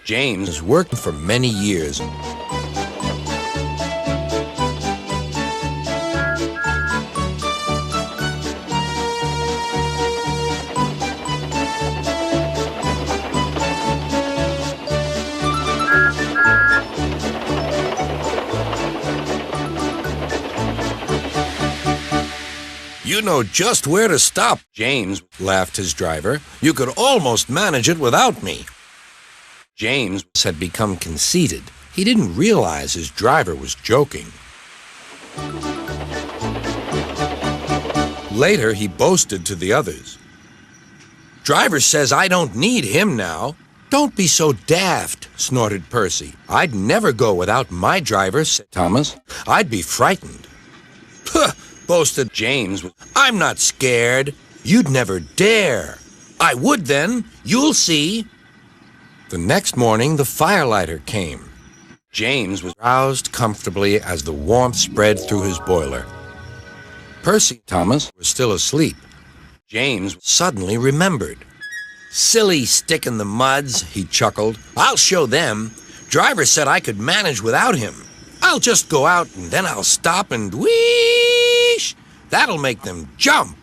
James has worked for many years. You know just where to stop, James, laughed his driver. You could almost manage it without me. James had become conceited. He didn't realize his driver was joking. Later, he boasted to the others. Driver says I don't need him now. Don't be so daft, snorted Percy. I'd never go without my driver, said Thomas. I'd be frightened. Puh! Boasted James. I'm not scared. You'd never dare. I would then. You'll see. The next morning, the firelighter came. James was roused comfortably as the warmth spread through his boiler. Percy and Thomas were still asleep. James suddenly remembered. Silly stick in the muds, he chuckled. I'll show them. Driver said I could manage without him. I'll just go out and then I'll stop and whoosh! That'll make them jump.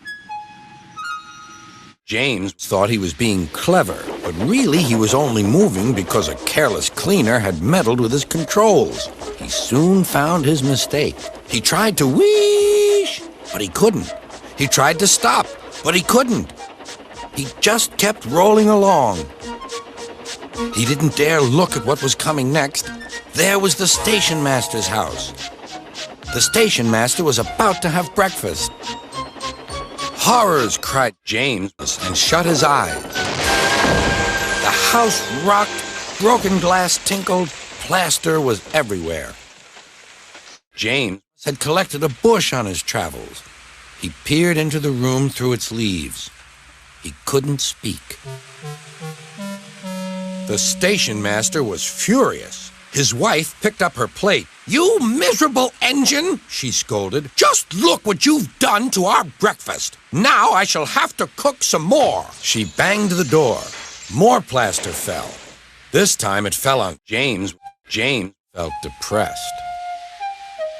James thought he was being clever, but really he was only moving because a careless cleaner had meddled with his controls. He soon found his mistake. He tried to whoosh, but he couldn't. He tried to stop, but he couldn't. He just kept rolling along. He didn't dare look at what was coming next. There was the station master's house. The station master was about to have breakfast. Horrors, cried James, and shut his eyes. The house rocked, broken glass tinkled, plaster was everywhere. James had collected a bush on his travels. He peered into the room through its leaves. He couldn't speak. The station master was furious. His wife picked up her plate. You miserable engine, she scolded. Just look what you've done to our breakfast. Now I shall have to cook some more. She banged the door. More plaster fell. This time it fell on James. James felt depressed.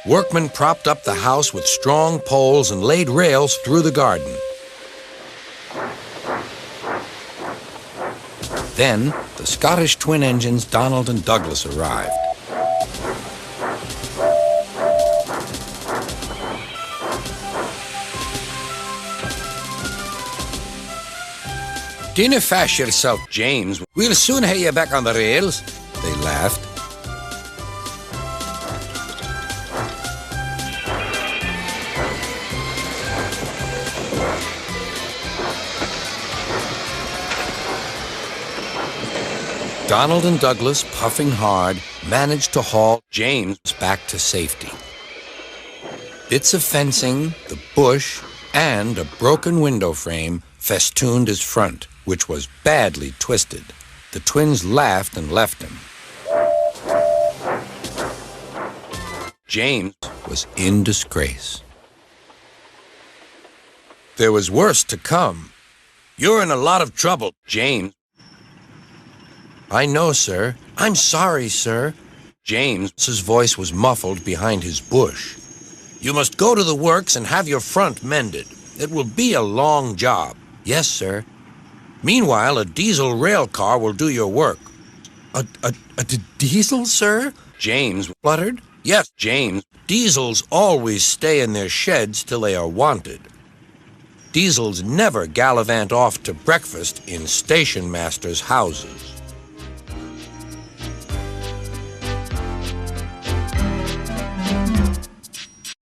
Workmen propped up the house with strong poles and laid rails through the garden. Then, the Scottish twin engines Donald and Douglas arrived. Dinna fash yourself, James. We'll soon have you back on the rails, they laughed. Donald and Douglas, puffing hard, managed to haul James back to safety. Bits of fencing, the bush, and a broken window frame festooned his front, which was badly twisted. The twins laughed and left him. James was in disgrace. There was worse to come. You're in a lot of trouble, James. I know, sir. I'm sorry, sir. James's voice was muffled behind his bush. You must go to the works and have your front mended. It will be a long job. Yes, sir. Meanwhile, a diesel rail car will do your work. A diesel, sir? James spluttered. Yes, James. Diesels always stay in their sheds till they are wanted. Diesels never gallivant off to breakfast in station masters' houses.